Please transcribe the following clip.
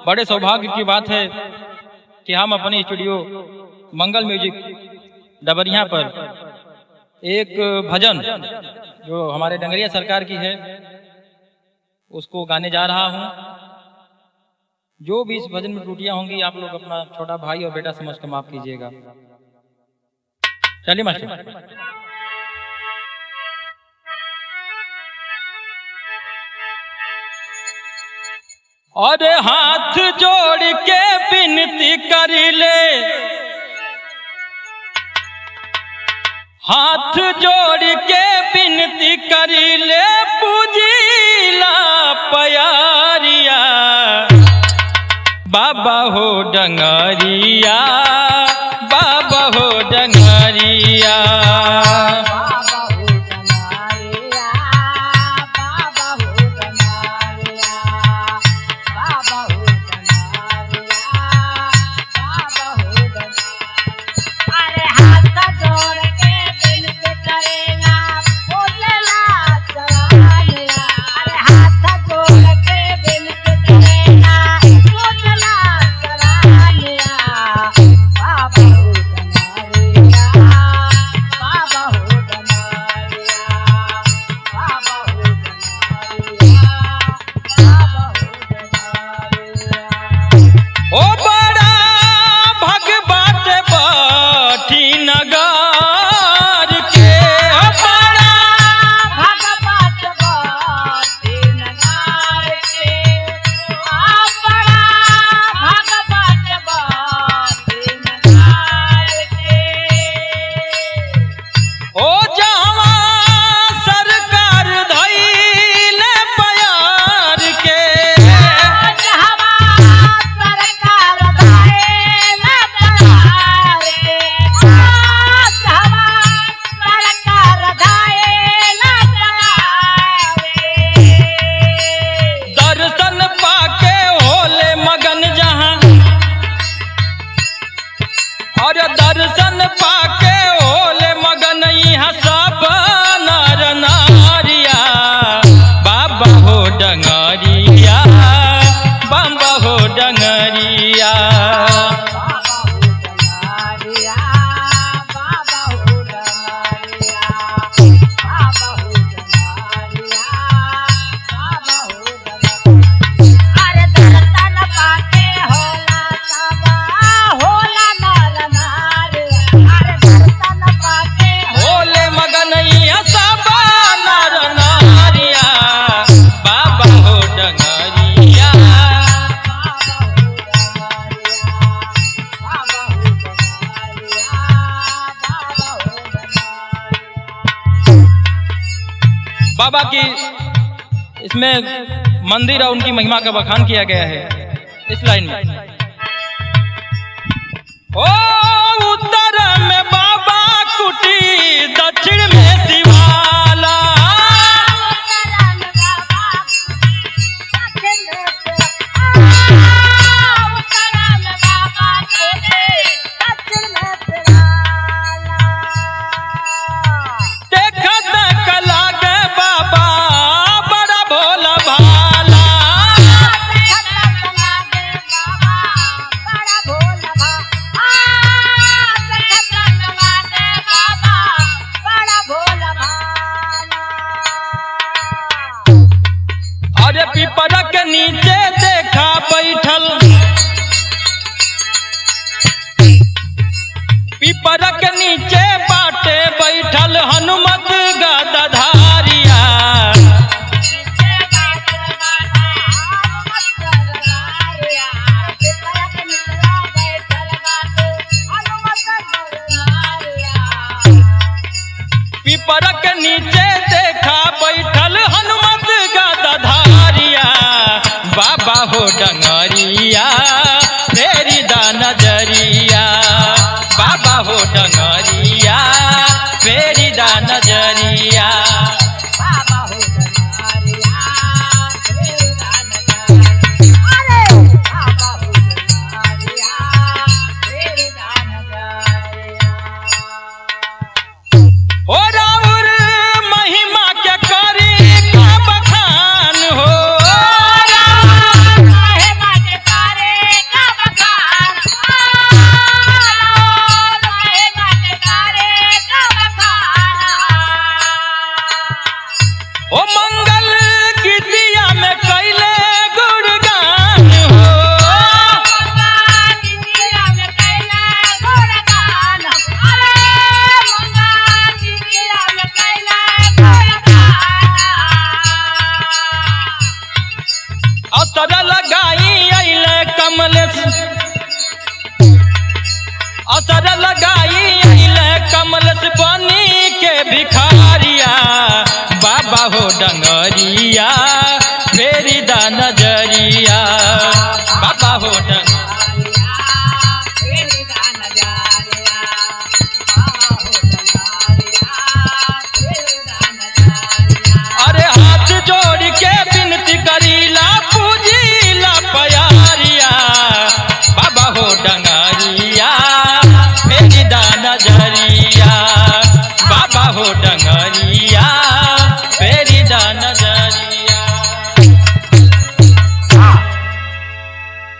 बड़े सौभाग्य की बात है कि हम अपने स्टूडियो मंगल म्यूजिक डबरिया पर एक भजन जो हमारे डंगरिया सरकार की है उसको गाने जा रहा हूँ। जो भी इस भजन में त्रुटियां होंगी आप लोग अपना छोटा भाई और बेटा समझ कर माफ कीजिएगा। चलिए मास्टर। और हाथ जोड़ के विनती कर ले, हाथ जोड़ के विनती कर ले, पूजीला प्यारिया बाबा हो डंगरिया, बाबा हो डंगरिया। दर्शन पाके होले मगन यहाँ सब नर नारिया, बाबा हो डंगरिया, बाबा हो डंगरिया। बाबा की इसमें मंदिर और उनकी महिमा का बखान किया गया है इस लाइन में। ओ उत्तर में बाबा कुटी, दक्षिण में शिवाला, पिपरा के नीचे देखा बैठल, पिपरा के नीचे बाटे बैठल हनुमत गदाधारिया, पिपरा के नीचे देखा बैठल हनुमत गदाधारिया, बाबा हो डंगरिया फेरी दा नजरिया, बाबा हो डंगरिया फेरी दा नजरिया। महिमा के कार्य असर लगाई कमल से पानी के भिखारिया बाबा हो डंगरिया फेरी दाना